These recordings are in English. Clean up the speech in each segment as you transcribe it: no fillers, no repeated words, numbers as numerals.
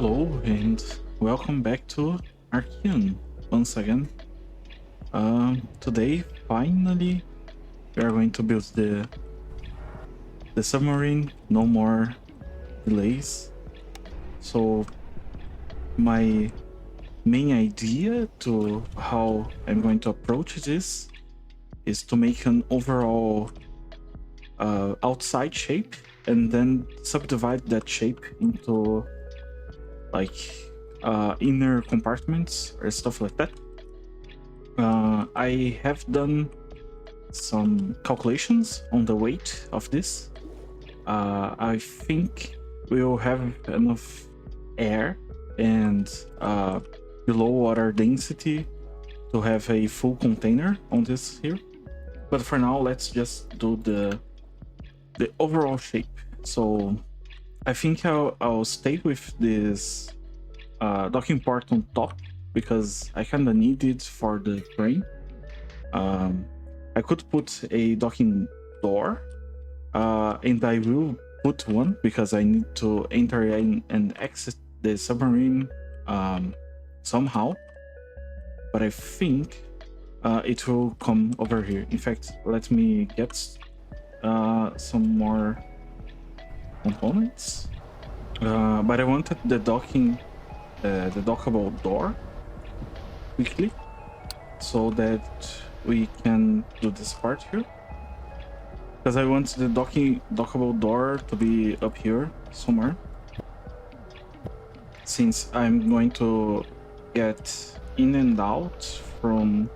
Hello and welcome back to Archean once again. Today, finally, we are going to build the submarine. No more delays. So my main idea to how I'm going to approach this is to make an overall outside shape and then subdivide that shape into like inner compartments or stuff like that. I have done some calculations on the weight of this. I think we'll have enough air and below water density to have a full container on this here. But for now, let's just do the overall shape. So I think I'll stay with this docking port on top because I kind of need it for the crane. I could put a docking door, and I will put one because I need to enter in and exit the submarine somehow. But I think it will come over here. In fact, let me get some more components. But I wanted the dockable door quickly so that we can do this part here, because I want the dockable door to be up here somewhere, since I'm going to get in and out from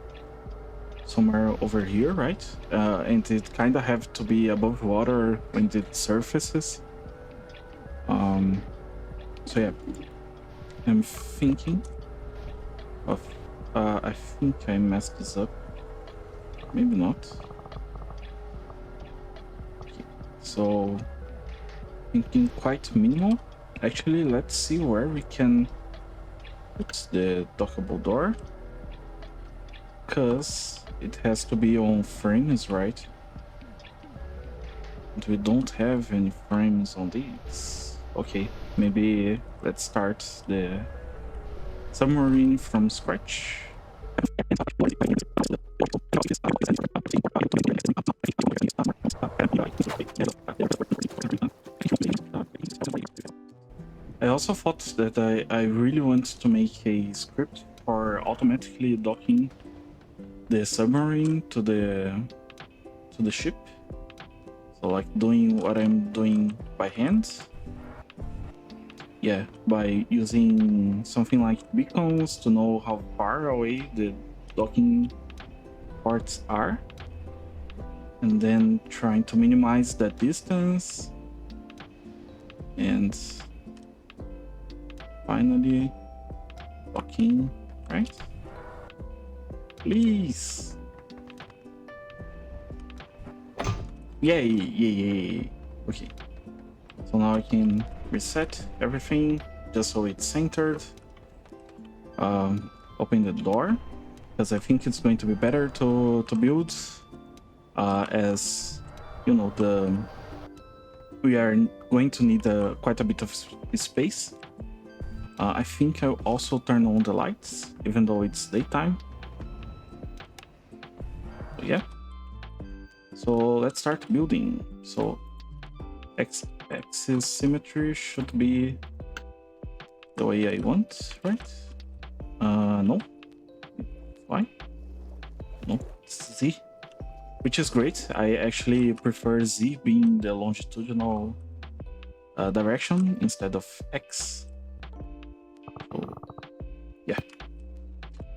somewhere over here, right? And it kind of have to be above water when it surfaces. So yeah, I'm thinking of I think I messed this up, maybe not. Okay. So thinking quite minimal. Actually, let's see where we can put the dockable door, because it has to be on frames, right? And we don't have any frames on these. Okay, maybe let's start the submarine from scratch. I also thought that I really want to make a script for automatically docking the submarine to the ship. So like doing what I'm doing by hand. Yeah, by using something like beacons to know how far away the docking parts are, and then trying to minimize that distance, and finally docking, right? Please. Yay, yay, yay. Okay, so now I can reset everything just so it's centered. Open the door, because I think it's going to be better to build as you know, we are going to need quite a bit of space. I think I'll also turn on the lights even though it's daytime. So yeah, so let's start building. So axis symmetry should be the way I want, right? No, why? No, it's Z, which is great. I actually prefer Z being the longitudinal direction instead of X. So, yeah.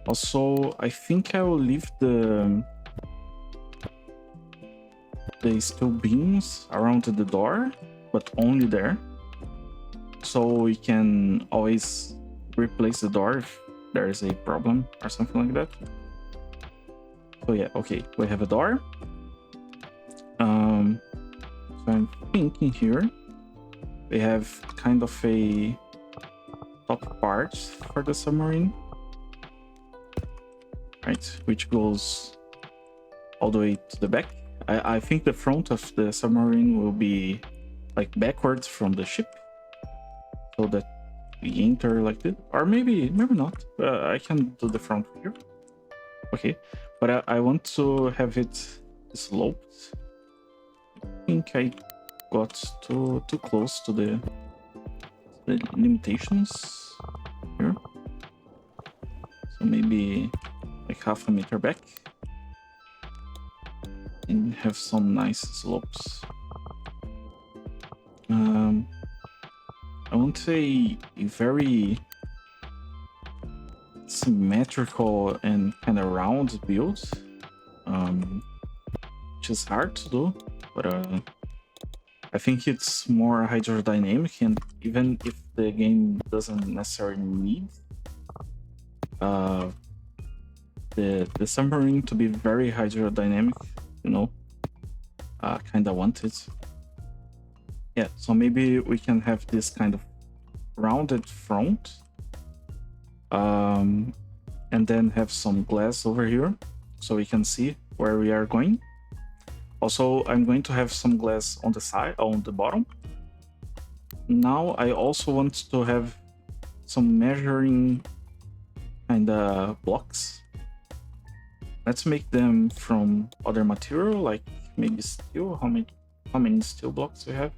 Also, I think I will leave the steel beams around the door, but only there, so we can always replace the door if there is a problem or something like that. So yeah, okay, we have a door. So I'm thinking here we have kind of a top part for the submarine, right, which goes all the way to the back. I think the front of the submarine will be like backwards from the ship, so that we enter like this, or maybe not. I can do the front here. Okay, but I want to have it sloped. I think I got too close to the limitations here. So maybe like half a meter back and have some nice slopes. I won't say a very symmetrical and kind of round build, which is hard to do, but I think it's more hydrodynamic, and even if the game doesn't necessarily need the submarine to be very hydrodynamic, you know, kind of want it. Yeah, so maybe we can have this kind of rounded front, and then have some glass over here so we can see where we are going. Also, I'm going to have some glass on the side, on the bottom. Now I also want to have some measuring kind of blocks. Let's make them from other material, like maybe steel. How many steel blocks we have?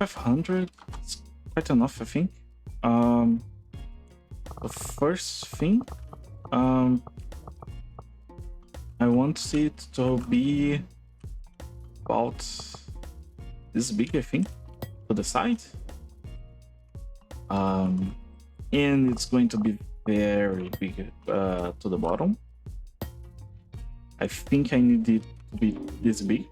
500. It's quite enough, I think. The first thing, I want it to be about this big, I think, to the side. And it's going to be very big to the bottom. I think I need it to be this big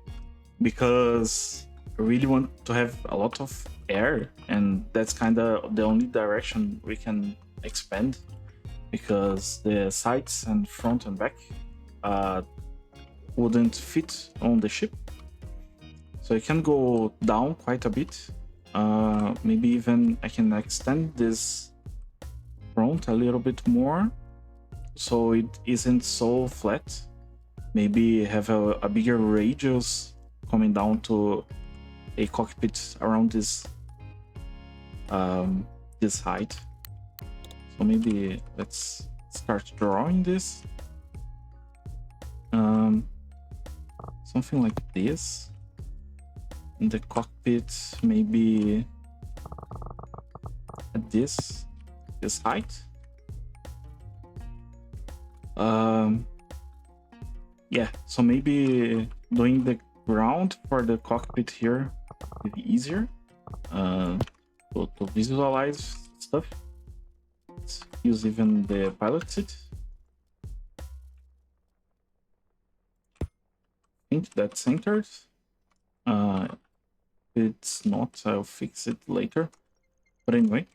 because I really want to have a lot of air, and that's kind of the only direction we can expand, because the sides and front and back wouldn't fit on the ship. So I can go down quite a bit. Maybe even I can extend this front a little bit more so it isn't so flat. Maybe have a bigger radius coming down to a cockpit around this this height. So maybe let's start drawing this. Something like this. In the cockpit, maybe at this height. Yeah, so maybe doing the ground for the cockpit here will be easier to visualize stuff. Let's use even the pilot seat. I think that's centered. It's not, I'll fix it later. But anyway,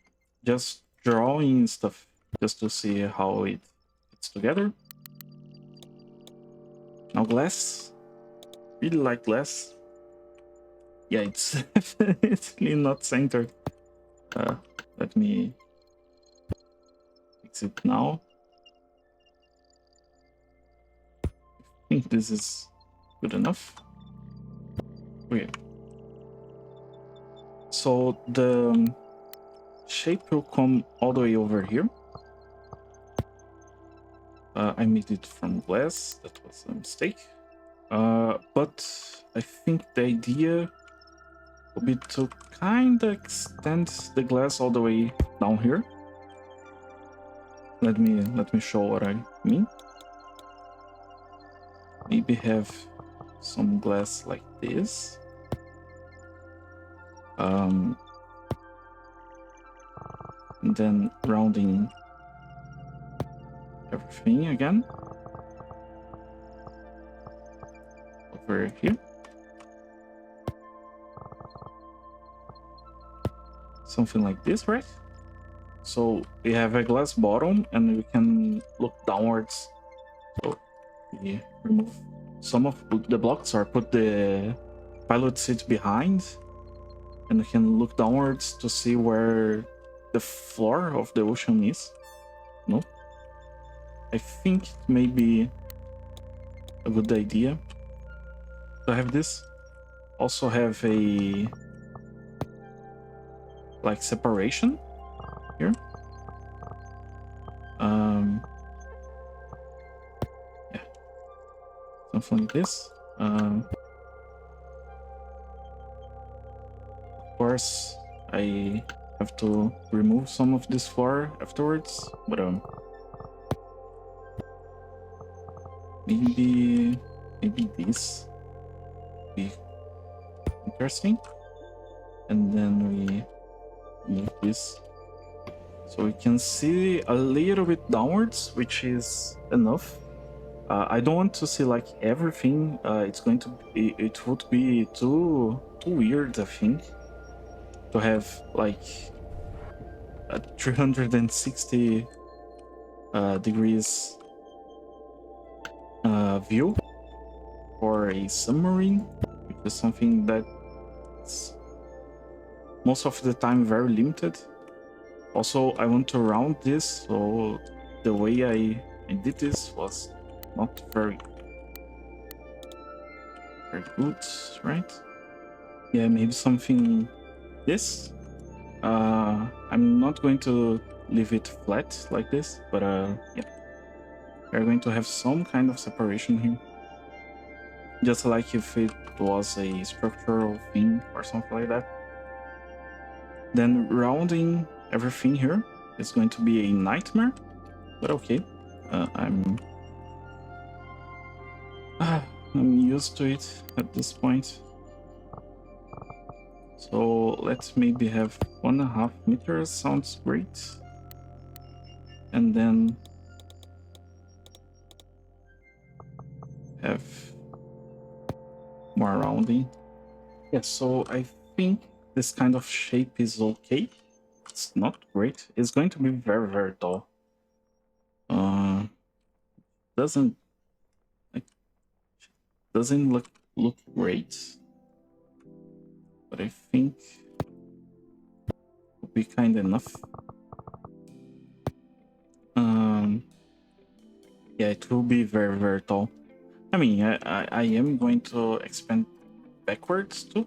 just drawing stuff just to see how it fits together. Now glass. Really like glass. Yeah, it's definitely not centered. Let me fix it now. I think this is good enough. Okay. So the shape will come all the way over here. I made it from glass. That was a mistake. But I think the idea would be to kind of extend the glass all the way down here. Let me show what I mean. Maybe have some glass like this. And then rounding everything again over here. Something like this, right? So we have a glass bottom and we can look downwards. So we remove some of the blocks or put the pilot seat behind, and we can look downwards to see where the floor of the ocean is. No? I think it may be a good idea to have this. Also have a like separation here. Yeah, something like this. Of course, I have to remove some of this floor afterwards, but maybe this be interesting. And then we move this so we can see a little bit downwards, which is enough. I don't want to see like everything. It's going to be, it would be too weird, I think, to have like a 360 degrees view for a submarine, which is something that's most of the time very limited. Also, I want to round this, so the way I did this was not very good, right? Yeah, maybe something this. I'm not going to leave it flat like this, but yeah, we're going to have some kind of separation here, just like if it was a structural thing or something like that. Then rounding everything here is going to be a nightmare, but okay. I'm used to it at this point. So let's maybe have 1.5 meters, sounds great. And then have more rounding. Yeah, so I think this kind of shape is okay. It's not great. It's going to be very, very tall. Doesn't look great, but I think will be kind enough. Yeah, it will be very, very tall. I mean, I am going to expand backwards too,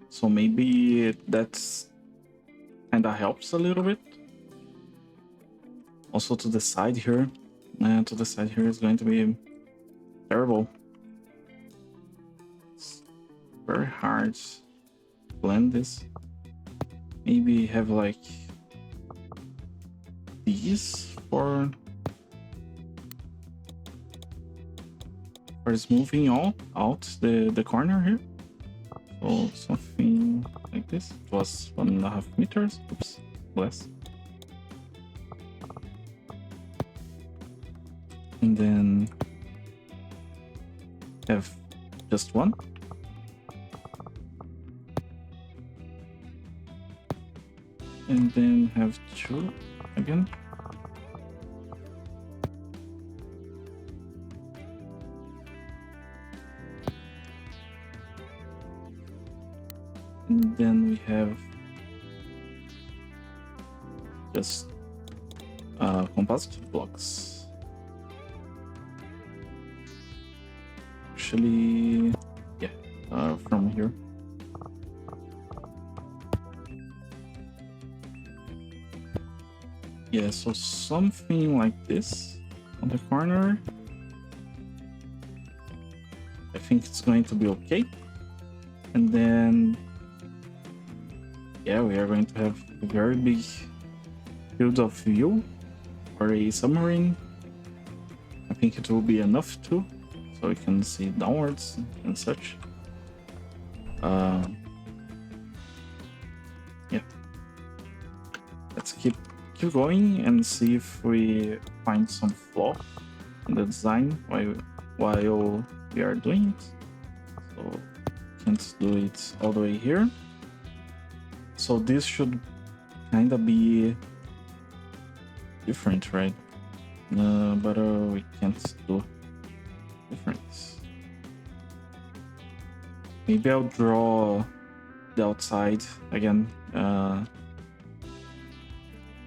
so maybe that's kind of helps a little bit. Also to the side here, to the side here is going to be terrible. It's very hard to blend this. Maybe have like these for smoothing out the corner here. So something like this. It was 1.5 meters. Oops, less. And then have just one. And then have 2 again. And then we have just composite blocks. Actually, yeah, from here. Yeah, so something like this on the corner. I think it's going to be okay. And then, yeah, we are going to have a very big field of view for a submarine. I think it will be enough too, so we can see downwards and such. Yeah, let's keep going and see if we find some flaw in the design while we are doing it. So can't do it all the way here. So this should kind of be different, right? But we can't do different. Maybe I'll draw the outside again.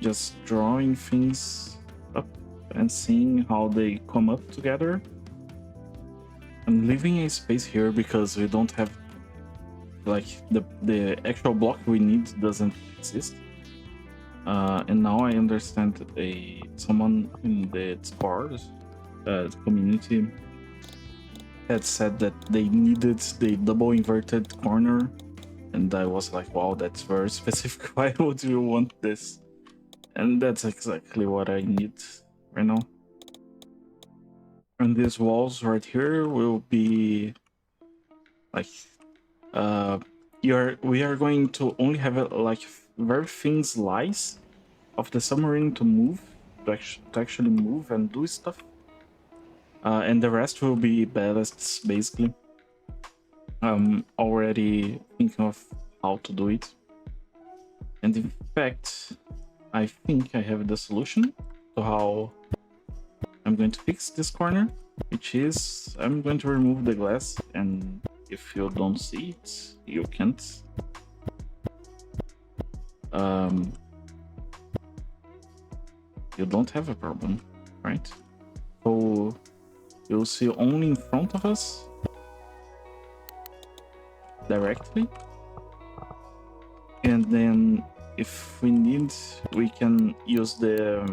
Just drawing things up and seeing how they come up together. I'm leaving a space here because we don't have like the actual block we need doesn't exist. And now I understand that someone in the Discord community had said that they needed the double inverted corner, and I was like, wow, that's very specific. Why would you want this? And that's exactly what I need right now. And these walls right here will be like we are going to only have like very thin slice of the submarine to move, to actually move and do stuff, and the rest will be ballasts basically. I'm already thinking of how to do it, and in fact I think I have the solution to how I'm going to fix this corner, which is I'm going to remove the glass, and if you don't see it, you can't. You don't have a problem, right? So you'll see only in front of us directly, and then if we need, we can use the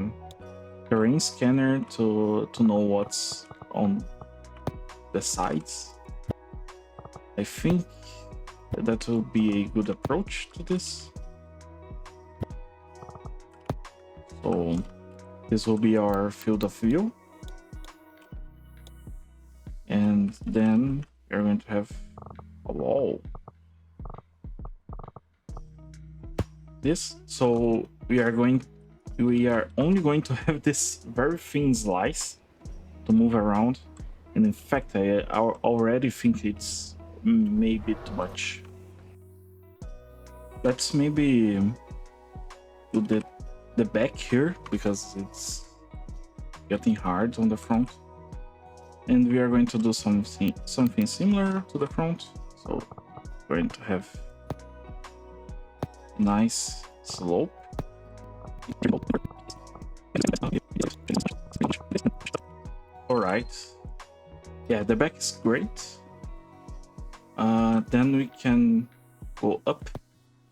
terrain scanner to know what's on the sides. I think that will be a good approach to this. So this will be our field of view, and then we're going to have a wall. This, so we are only going to have this very thin slice to move around, and in fact I already think it's maybe too much. Let's maybe do the back here, because it's getting hard on the front, and we are going to do something similar to the front. So we're going to have nice slope. All right, yeah, the back is great. Then we can go up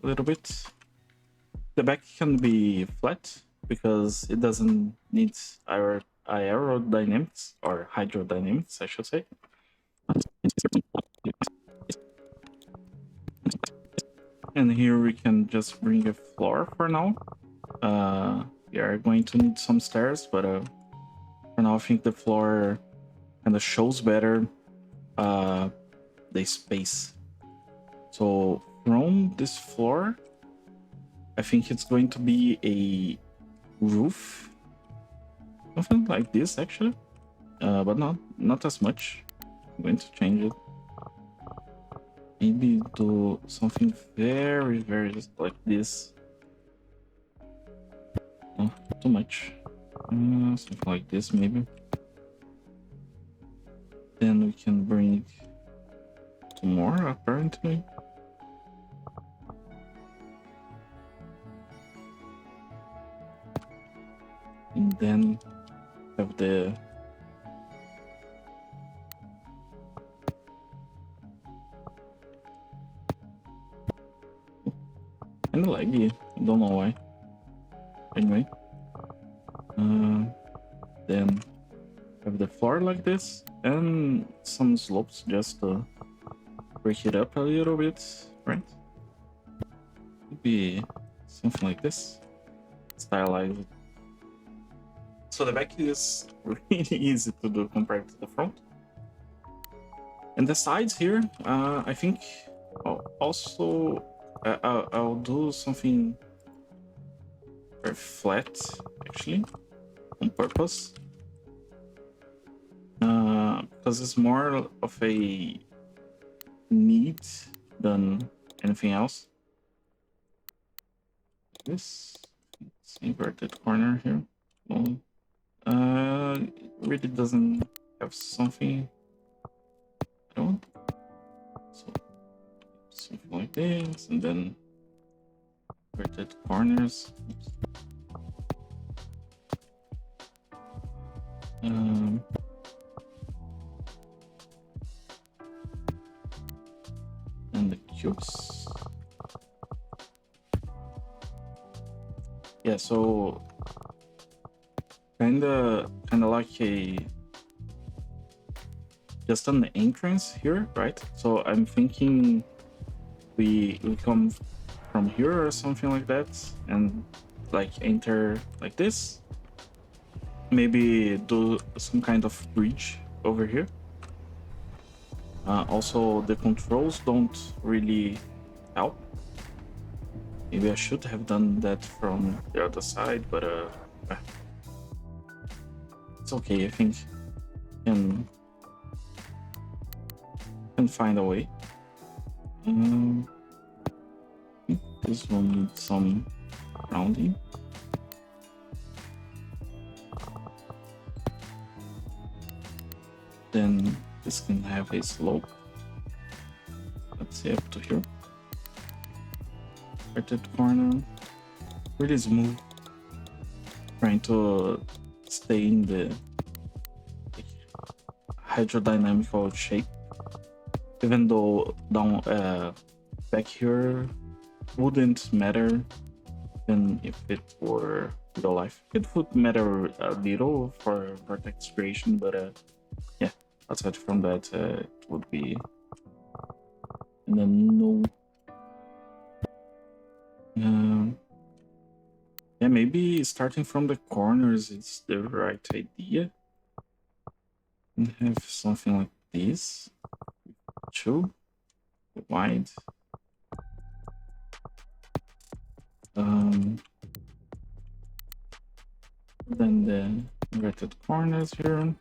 a little bit. The back can be flat because it doesn't need aerodynamics or hydrodynamics, I should say. And here we can just bring a floor for now. We are going to need some stairs, but for now I think the floor kind of shows better the space. So from this floor, I think it's going to be a roof, something like this actually, but not as much. I'm going to change it. Maybe do something very like this. Oh, too much. Something like this maybe. Then we can bring two more apparently. And then have the kind of laggy. I don't know why. Anyway, then have the floor like this and some slopes just to break it up a little bit, right? Maybe something like this, stylized. So the back is really easy to do compared to the front. And the sides here, I think also I'll do something very flat actually on purpose, because it's more of a need than anything else. This inverted corner here. Well, it really doesn't have something I want. So something like this, and then inverted corners. Oops. And the cubes. Yeah, so kinda like a just an entrance here, right? So I'm thinking we come from here or something like that, and like enter like this. Maybe do some kind of bridge over here. Also, the controls don't really help. Maybe I should have done that from the other side, but it's okay. I think can can find a way. I think this one needs some rounding. Then this can have a slope. Let's say up to here. Started corner. Really smooth. Trying to stay in the hydrodynamical shape. Even though down back here wouldn't matter than if it were real life. It would matter a little for vertex creation, but yeah, aside from that, it would be and then no. Yeah, maybe starting from the corners is the right idea. And have something like this. Two wide. Then the inverted corners here.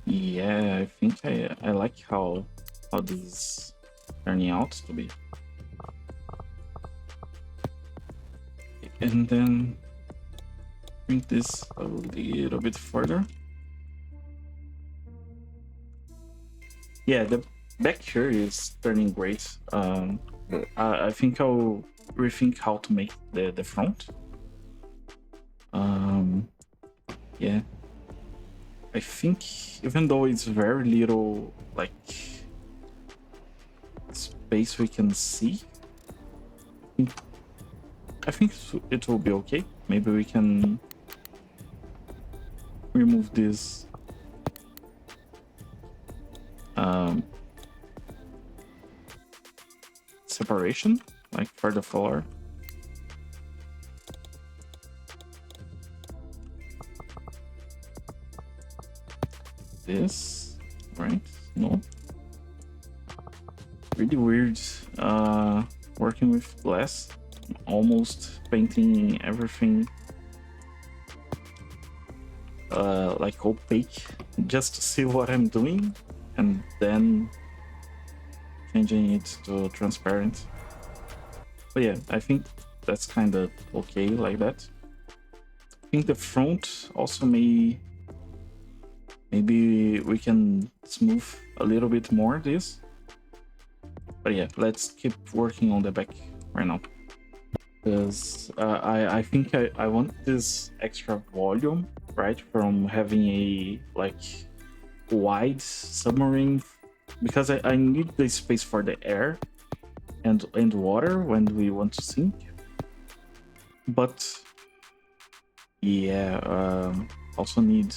Yeah, I think I like how this is turning out to be. And then bring this a little bit further. Yeah, the back here is turning great. I think I'll rethink how to make the front. Yeah, I think even though it's very little like space we can see, I think it will be okay. Maybe we can remove this separation, like for the floor. This, right? No. Really weird working with glass. Almost painting everything like opaque just to see what I'm doing, and then changing it to transparent. But yeah, I think that's kind of okay like that. I think the front also maybe we can smooth a little bit more this. But yeah, let's keep working on the back right now. Because I think I want this extra volume, right, from having a like wide submarine, because I need the space for the air and water when we want to sink. But yeah, also need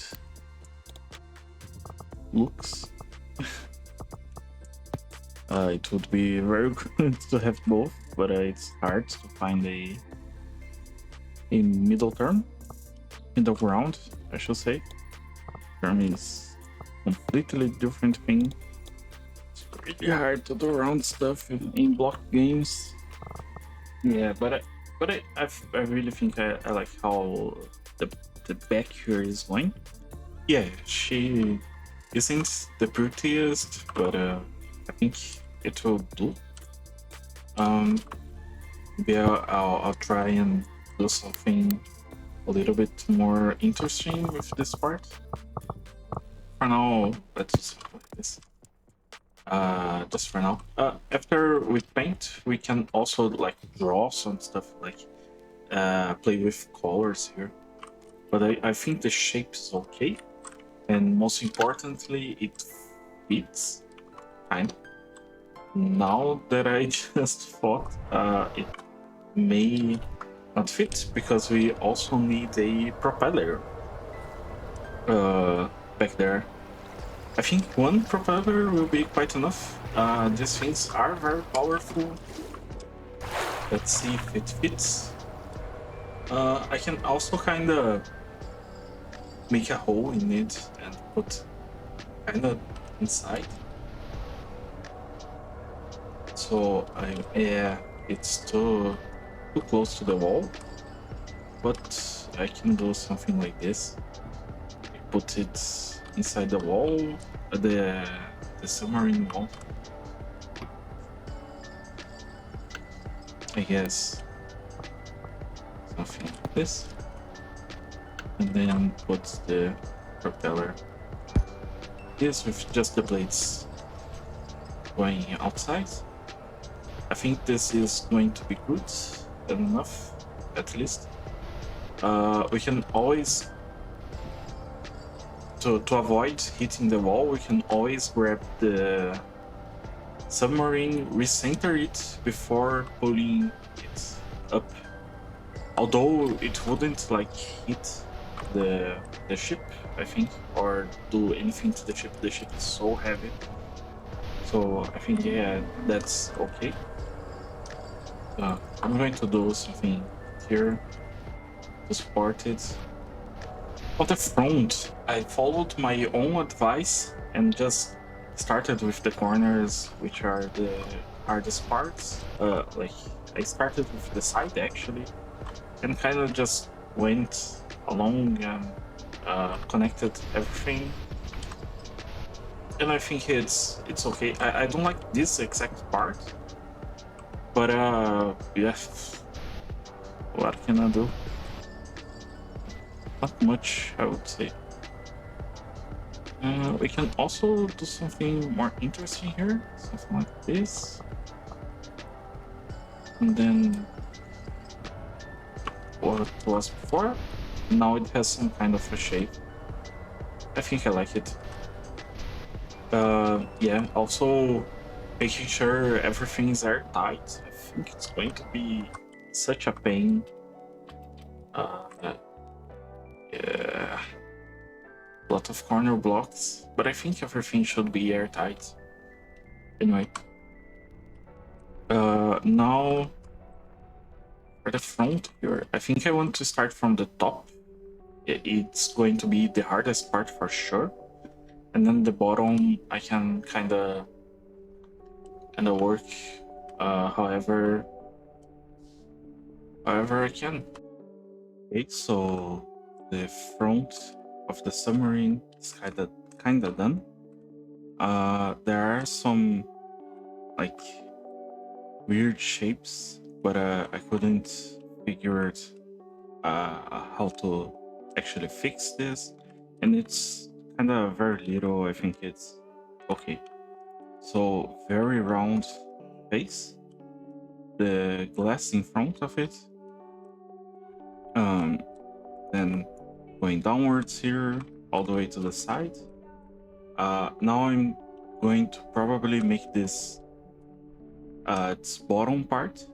looks. It would be very good to have both, but it's hard to find a middle ground, I should say. Term is completely different thing. It's really hard to do round stuff in block games. Yeah, but I really think I like how the back here is going. Yeah, she isn't the prettiest, but I think it will do. Maybe I'll try and do something a little bit more interesting with this part. For now, let's just like this. Just for now. After we paint, we can also like draw some stuff, like play with colors here. But I think the shape is okay, and most importantly, it fits. Kind. Now that I just thought it may not fit because we also need a propeller back there. I think one propeller will be quite enough. These things are very powerful. Let's see if it fits. I can also kind of make a hole in it and put kind of inside. So yeah, it's too close to the wall, but I can do something like this. I put it inside the wall, the submarine wall. I guess something like this, and then put the propeller. This with just the blades going outside. I think this is going to be good enough, at least. We can always, to avoid hitting the wall, we can always grab the submarine, recenter it before pulling it up. Although it wouldn't like hit the ship, I think, or do anything to the ship. The ship is so heavy. So I think, yeah, that's okay. I'm going to do something here to support it. On the front, I followed my own advice and just started with the corners, which are the hardest parts. Like I started with the side actually, and kind of just went along and connected everything. And I think it's okay. I don't like this exact part, but yeah, what can I do? Not much, I would say. We can also do something more interesting here, something like this. And then what it was before, now it has some kind of a shape. I think I like it. Yeah, also making sure everything is airtight. I think it's going to be such a pain. Yeah, a lot of corner blocks, but I think everything should be airtight. Anyway, now for the front here, I think I want to start from the top. It's going to be the hardest part for sure, and then the bottom I can kind of work however I can. Okay, so the front of the submarine is kind of done. There are some like weird shapes, but I couldn't figure it how to actually fix this, and it's kind of very little. I think it's okay. So very round face, the glass in front of it, then going downwards here all the way to the side. Now I'm going to probably make this its bottom part,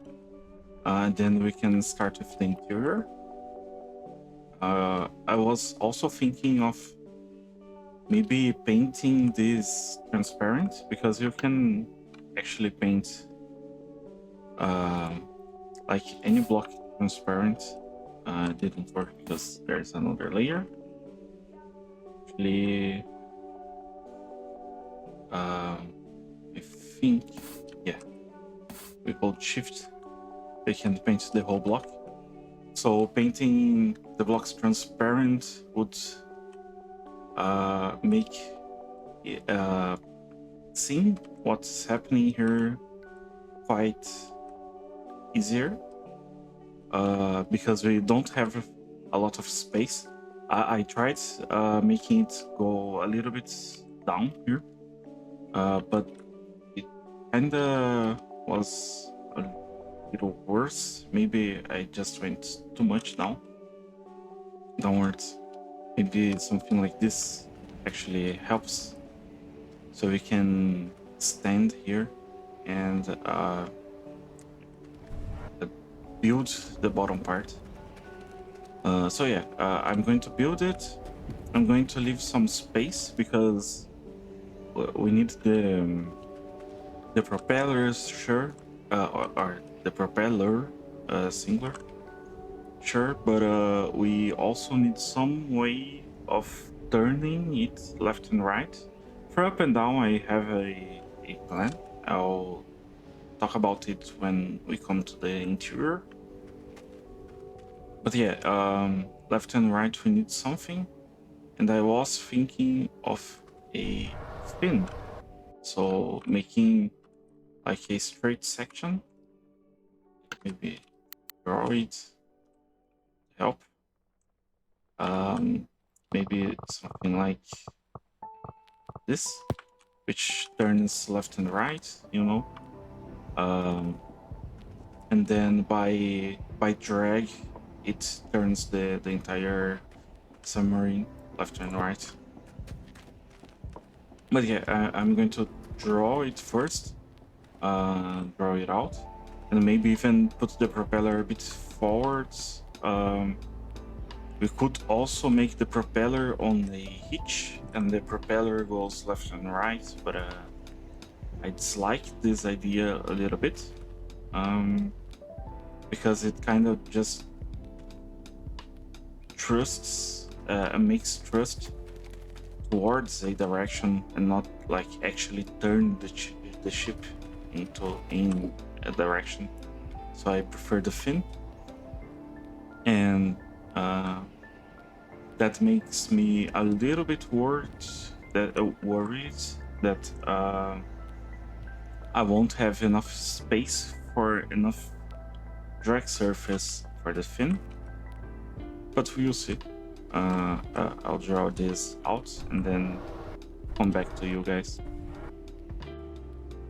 then we can start with the interior. I was also thinking of maybe painting this transparent, because you can actually paint like any block transparent. Didn't work because there's another layer. Actually, I think, yeah, we hold shift, we can paint the whole block. So painting the blocks transparent would make seeing what's happening here quite easier, because we don't have a lot of space. I tried making it go a little bit down here, but it kinda was a little worse. Maybe I just went too much downwards. Maybe something like this actually helps, so we can stand here and build the bottom part. So yeah, I'm going to build it. I'm going to leave some space because we need the propellers, sure, or the propeller, singular, sure, but we also need some way of turning it left and right. For up and down, I have a plan. I'll talk about it when we come to the interior. But yeah, left and right, we need something. And I was thinking of a fin. So making like a straight section, maybe draw it, help. Maybe something like this, which turns left and right, you know. And then by drag, it turns the entire submarine left and right. But yeah, I'm going to draw it first, draw it out, and maybe even put the propeller a bit forwards. We could also make the propeller on a hitch, and the propeller goes left and right, but I dislike this idea a little bit, because it kind of just makes trust towards a direction and not like actually turn the ship in a direction. So I prefer the fin, and that makes me a little bit worried that I won't have enough space for enough drag surface for the fin, but we'll see. I'll draw this out and then come back to you guys.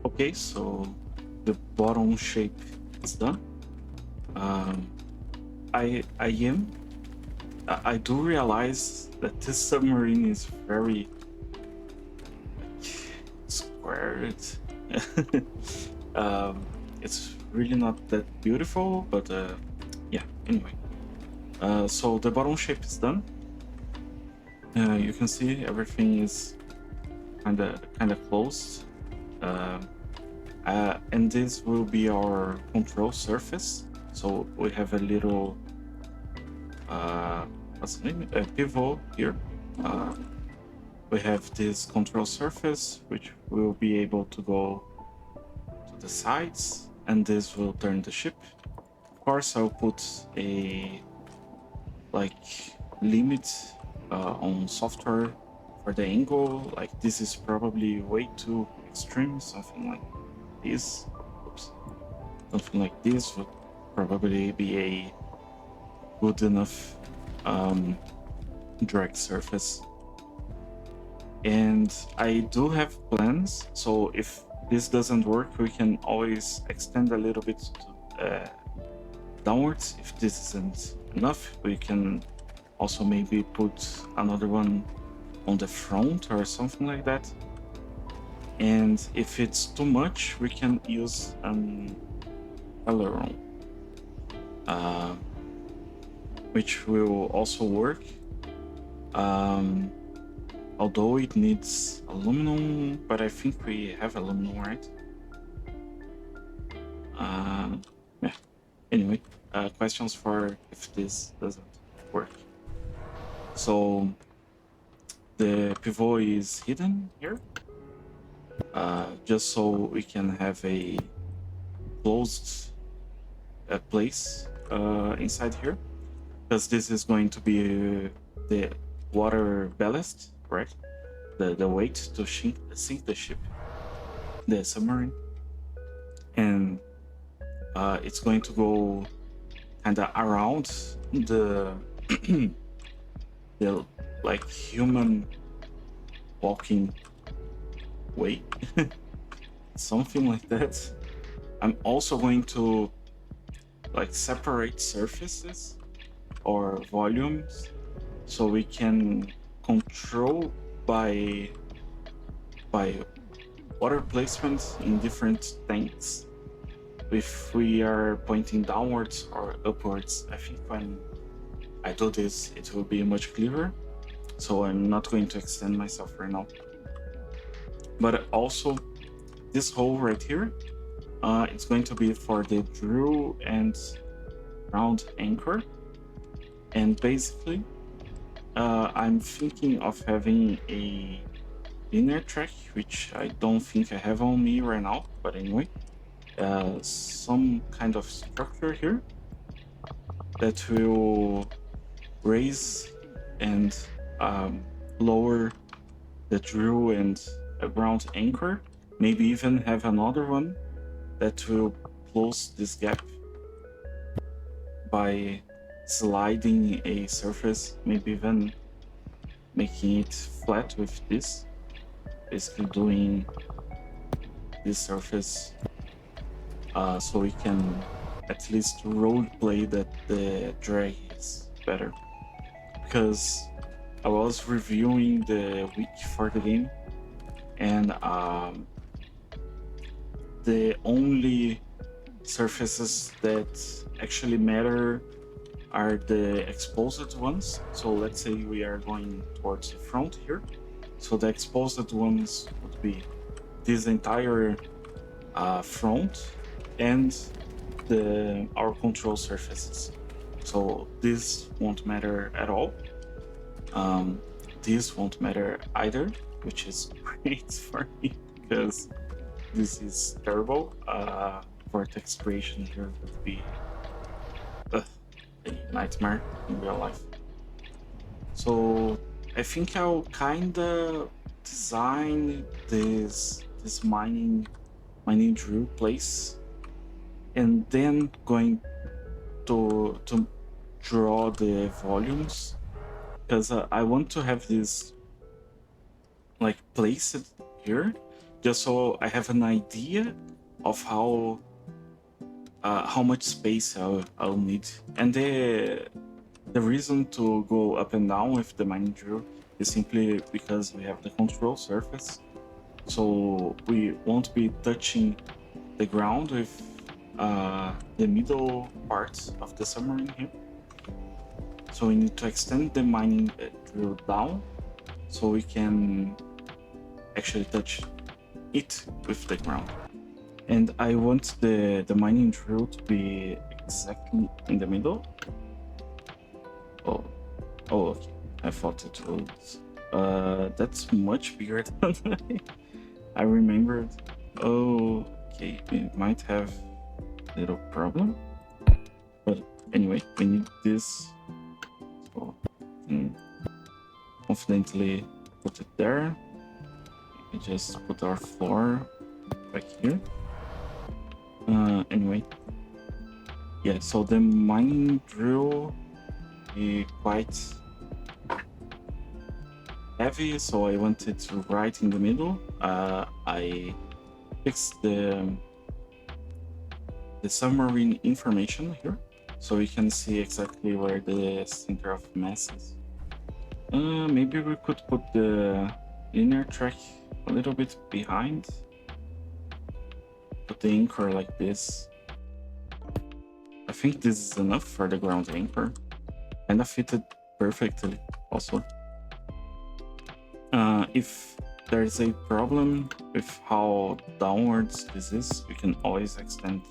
Okay, so the bottom shape is done. I do realize that this submarine is very squared. It's really not that beautiful, but yeah, anyway. So the bottom shape is done. You can see everything is kind of closed. And this will be our control surface. So we have a little what's the name? A pivot here. We have this control surface, which will be able to go to the sides, and this will turn the ship. Of course, I'll put a limit on software for the angle. Like this is probably way too extreme. Something like this. Oops. Something like this would probably be a good enough drag surface. And I do have plans, so if this doesn't work, we can always extend a little bit to, downwards. If this isn't enough, we can also maybe put another one on the front or something like that. And if it's too much, we can use an aileron, which will also work. Although it needs aluminum, but I think we have aluminum, right? Yeah. Anyway, questions for if this doesn't work. So the pivot is hidden here, just so we can have a closed place inside here, because this is going to be the water ballast, right? The weight to sink the ship, the submarine, and it's going to go kind of around the the like human walking way, something like that. I'm also going to like separate surfaces or volumes so we can control by water placement in different tanks. if we are pointing downwards or upwards. I think when I do this, it will be much clearer. So I'm not going to extend myself right now. But also, this hole right here, it's going to be for the drill and round anchor. And basically, I'm thinking of having a linear track, which I don't think I have on me right now, but anyway, some kind of structure here that will raise and lower the drill and ground anchor, maybe even have another one that will close this gap by sliding a surface, maybe even making it flat with this, basically doing this surface so we can at least role play that the drag is better. Because I was reviewing the wiki for the game, and the only surfaces that actually matter are the exposed ones. So let's say we are going towards the front here. So the exposed ones would be this entire front and our control surfaces. So this won't matter at all. This won't matter either, which is great for me because this is terrible. Vortex creation here would be a nightmare in real life. So I think I'll kinda design this mining drill place, and then going to draw the volumes, because I want to have this like placed here just so I have an idea of how much space I'll need. And the reason to go up and down with the mining drill is simply because we have the control surface, so we won't be touching the ground with the middle part of the submarine here. So we need to extend the mining drill down so we can actually touch it with the ground. And I want the mining drill to be exactly in the middle. Oh, okay. I thought it was. That's much bigger than I remembered. Oh, okay. We might have a little problem. But anyway, we need this. So confidently put it there. We just put our floor back here. Anyway, yeah, so the mining drill is quite heavy, so I want it right in the middle. I fixed the submarine information here, so you can see exactly where the center of mass is. Maybe we could put the linear track a little bit behind. Put the anchor like this. I think this is enough for the ground anchor. Kinda fitted perfectly also. If there's a problem with how downwards this is, we can always extend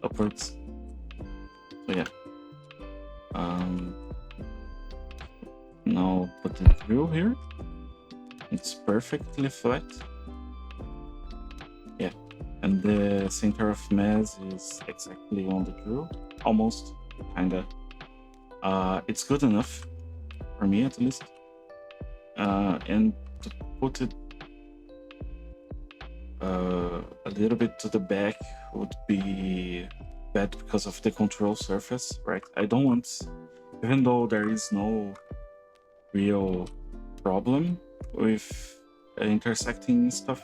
upwards. So yeah. Now put the drill here. It's perfectly flat. Yeah. And the center of mass is exactly on the drill. Almost. Kinda. It's good enough. For me at least. And to put it a little bit to the back would be bad because of the control surface, right? I don't want, even though there is no real problem with intersecting stuff,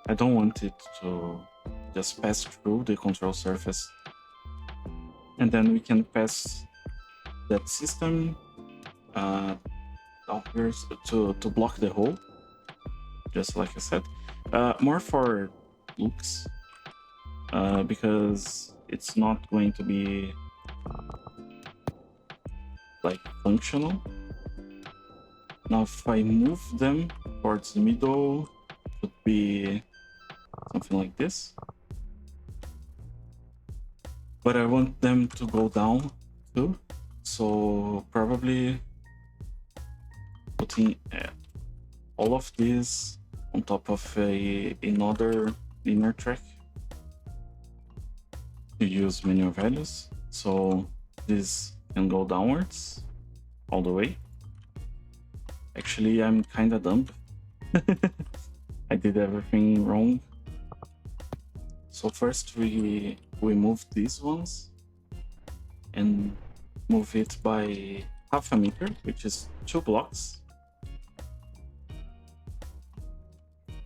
I don't want it to just pass through the control surface. And then we can pass that system down here to block the hole, just like I said. More for looks. because it's not going to be like functional. Now if I move them towards the middle, it would be something like this. But I want them to go down too, so probably putting all of this on top of another linear track to use manual values. So this can go downwards all the way. Actually, I'm kind of dumb. I did everything wrong. So first we move these ones and move it by half a meter, which is 2 blocks.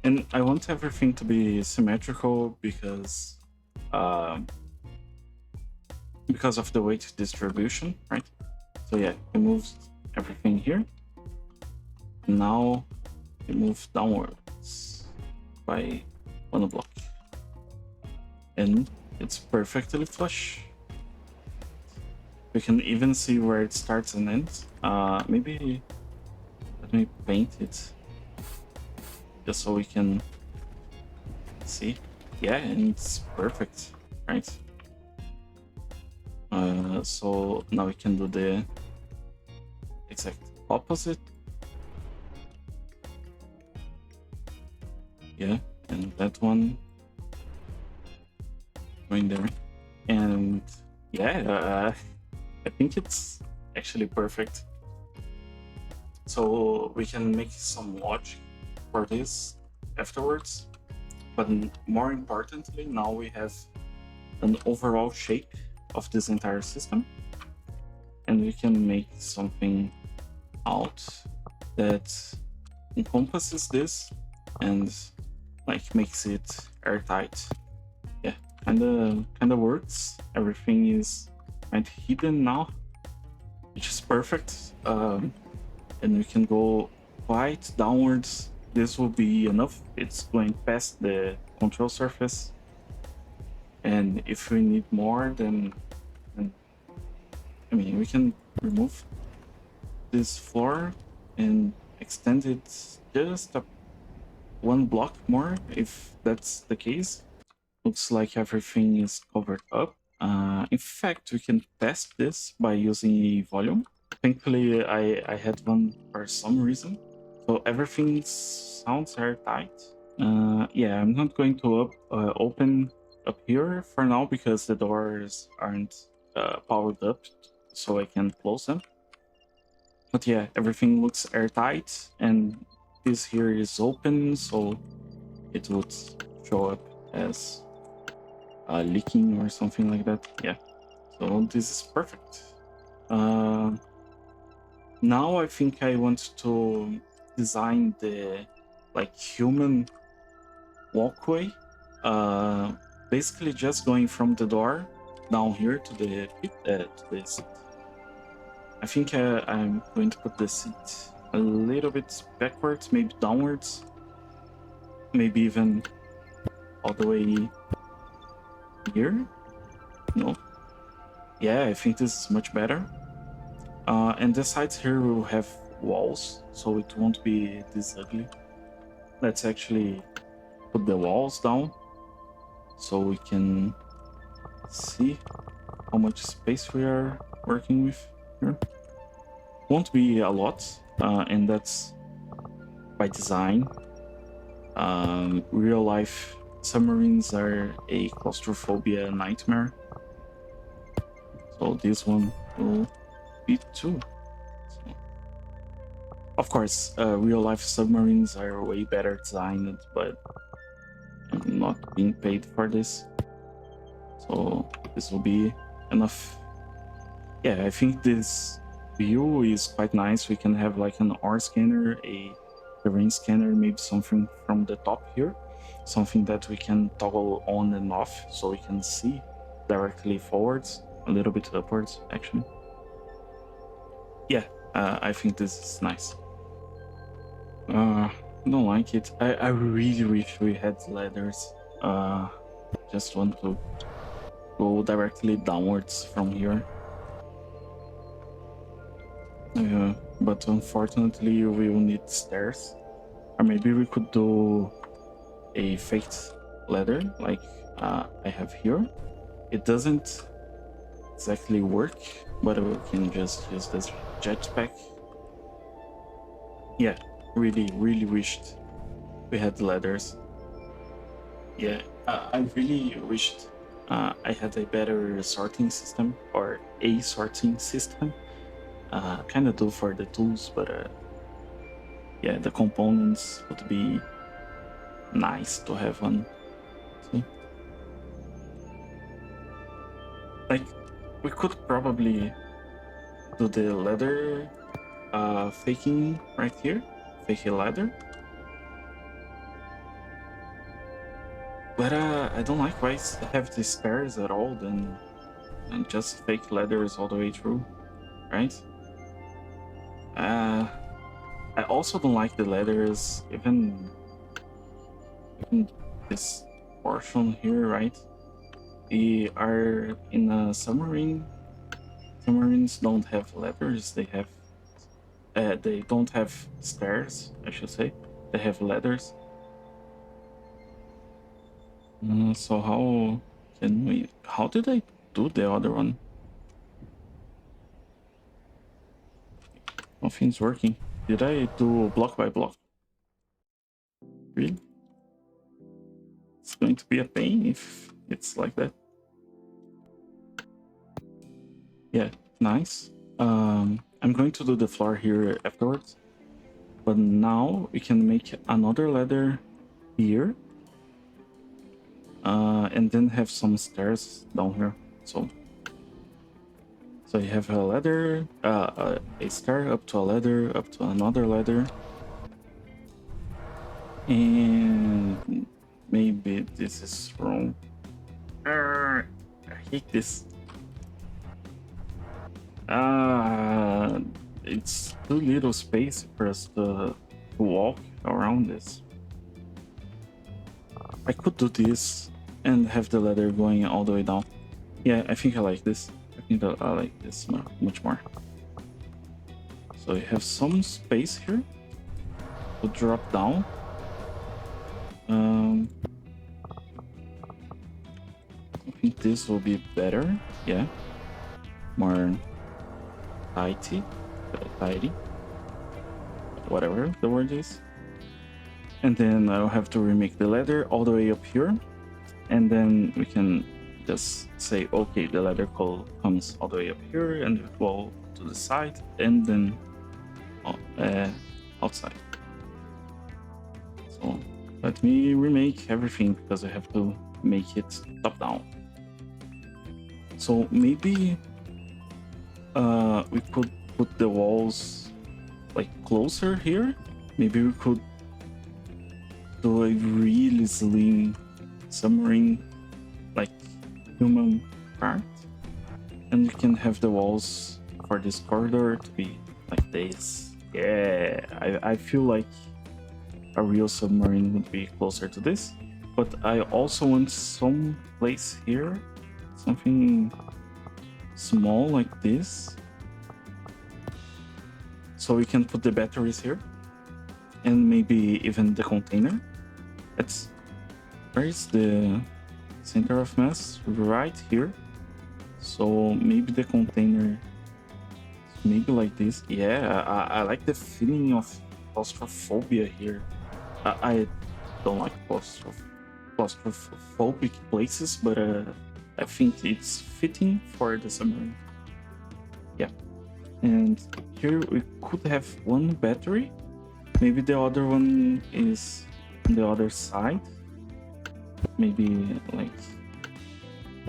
And I want everything to be symmetrical because of the weight distribution, right? So yeah, we moved everything here. Now we move downwards by 1 block. And it's perfectly flush. We can even see where it starts and ends. Maybe let me paint it just so we can see. Yeah, and it's perfect, right? So now we can do the exact opposite. Yeah, and that one going there. And yeah, I think it's actually perfect. So we can make some logic for this afterwards. But more importantly, now we have an overall shape of this entire system. And we can make something out that encompasses this and like makes it airtight. Yeah, kinda works. Everything is kind of hidden now, which is perfect. And we can go quite downwards. This will be enough. It's going past the control surface. And if we need more, then I mean, we can remove this floor and extend it just 1 block more if that's the case. Looks like everything is covered up. In fact, we can test this by using a volume. Thankfully, I had one for some reason. So everything sounds airtight. Yeah, I'm not going to open up here for now because the doors aren't powered up, so I can close them. But yeah, everything looks airtight, and this here is open, so it would show up as leaking or something like that. Yeah, so this is perfect. Now I think I want to design the like human walkway, basically just going from the door down here to the pit, to the seat. I think I'm going to put the seat a little bit backwards, maybe downwards, maybe even all the way here. No, yeah, I think this is much better. And the sides here will have walls, so it won't be this ugly. Let's actually put the walls down so we can see how much space we are working with here. Won't be a lot, and that's by design. Real life submarines are a claustrophobia nightmare, so this one will be too. So, of course, real life submarines are way better designed, but I'm not being paid for this, so this will be enough. Yeah, I think this view is quite nice. We can have like an R scanner, a terrain scanner, maybe something from the top here, something that we can toggle on and off so we can see directly forwards, a little bit upwards actually. Yeah, I think this is nice. I don't like it. I really wish we had ladders. Just want to go directly downwards from here. But unfortunately we will need stairs. Or maybe we could do a faked ladder like I have here. It doesn't exactly work, but we can just use this jetpack. Yeah, really wished we had ladders. Yeah, I really wished I had a better sorting system or a sorting system. Kind of do for the tools, but yeah, the components would be nice to have one. See? Like, we could probably do the ladder faking right here, fake a ladder. But I don't like why have the stairs at all, then and just fake ladders all the way through, right? I also don't like the ladders, even this portion here, right? We are in a submarine. Submarines don't have ladders, they don't have stairs, I should say. They have ladders. So how did I do the other one? Nothing's working. Did I do block by block? Really? It's going to be a pain if it's like that. Yeah, nice. I'm going to do the floor here afterwards. But now we can make another ladder here. And then have some stairs down here. So you have a ladder, a stair up to a ladder, up to another ladder. And maybe this is wrong. I hate this. It's too little space for us to walk around this. I could do this and have the ladder going all the way down. Yeah, I think I like this. I think that I like this much more. So you have some space here to drop down. I think this will be better. Yeah, more tidy, whatever the word is. And then I'll have to remake the ladder all the way up here, and then we can just say, okay, the ladder comes all the way up here and go to the side, and then outside. So let me remake everything because I have to make it top down. So maybe we could put the walls like closer here. Maybe we could do a really slim submarine, like human part, and we can have the walls for this corridor to be like this. Yeah, I feel like a real submarine would be closer to this, but I also want some place here, something small like this, so we can put the batteries here, and maybe even the container. Where is the center of mass? Right here. So maybe the container, maybe like this. Yeah, I like the feeling of claustrophobia here. I don't like claustrophobic places, but I think it's fitting for the submarine. Yeah. And here we could have one battery. Maybe the other one is on the other side. Maybe like,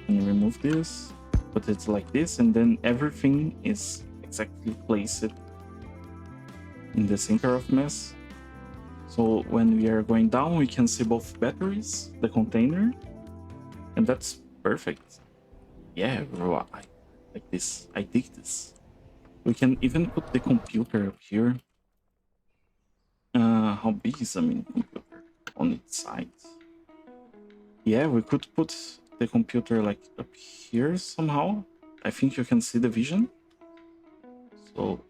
can you remove this? But it's like this, and then everything is exactly placed in the center of mass. So when we are going down, we can see both batteries, the container, and that's perfect. Yeah, bro, I like this. I dig this. We can even put the computer up here. How big is the mini computer on its side? Yeah, we could put the computer like up here somehow. I think you can see the vision. So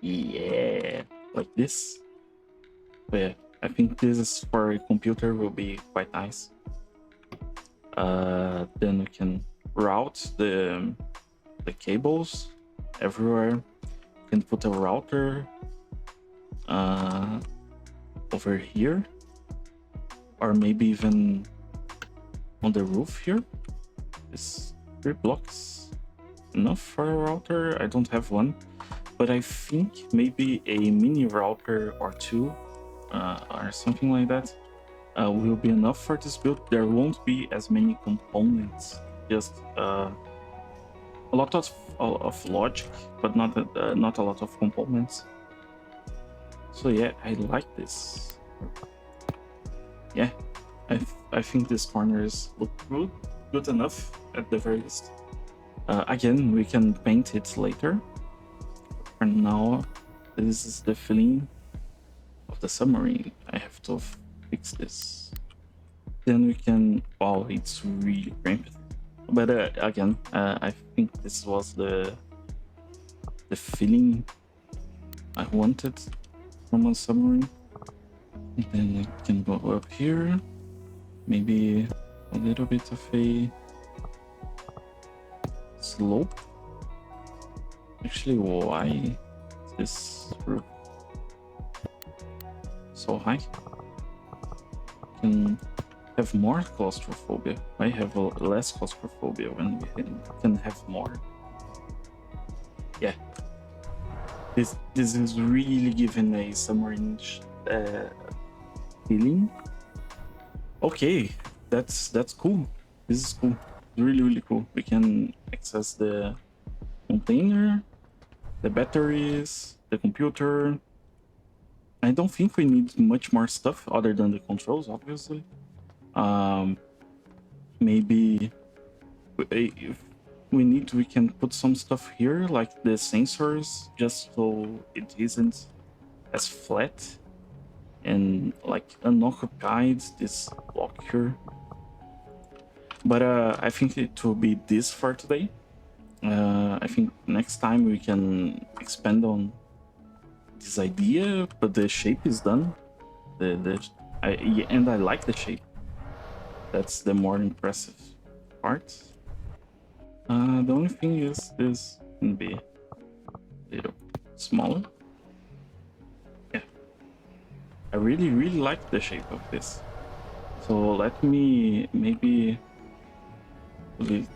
yeah, like this. But yeah, I think this is for a computer will be quite nice. Then we can route the cables everywhere. We can put a router over here, or maybe even on the roof here. Is 3 blocks enough for a router? I don't have one, but I think maybe a mini router or two or something like that will be enough for this build. There won't be as many components, just a lot of logic, but not a lot of components. So yeah, I like this. Yeah, I think these corners look good enough at the very least. Again, we can paint it later. For now, this is the feeling of the submarine. I have to fix this. Then we can. Wow, it's really cramped. But again, I think this was the feeling I wanted from a submarine. And then I can go up here. Maybe a little bit of a slope. Actually, why is this roof so high? Can have more claustrophobia. I have less claustrophobia when we can have more. Yeah, this is really giving a submarine feeling. Okay, that's cool. This is cool. Really cool. We can access the container, the batteries, the computer. I don't think we need much more stuff other than the controls, obviously. Maybe if we need, we can put some stuff here, like the sensors, just so it isn't as flat and like unoccupied, this block here. But I think it will be this for today. I think next time we can expand on this idea, but the shape is done. And I like the shape. That's the more impressive part. The only thing is this can be a little smaller. Yeah, I really like the shape of this. So let me maybe put it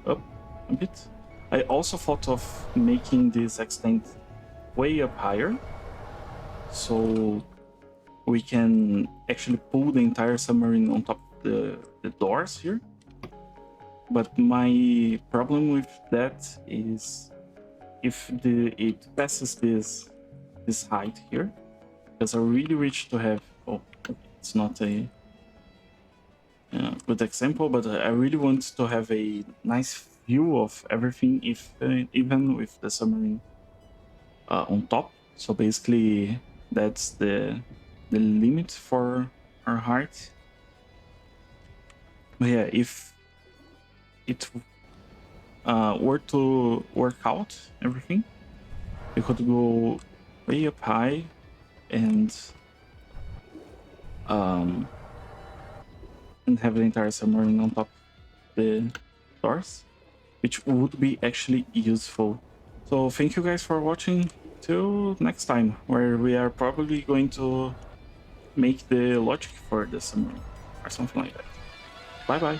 up a bit. I also thought of making this extend way up higher, so we can actually pull the entire submarine on top of the doors here. But my problem with that is if it passes this height here, because I really wish to have. Oh, it's not a good example, but I really want to have a nice view of everything, if even with the submarine on top. So basically, that's the limit for our height. But yeah, if it were to work out everything, we could go way up high and have the entire submarine on top of the doors, which would be actually useful. So thank you guys for watching. Till next time, where we are probably going to make the logic for the submarine or something like that. Bye bye.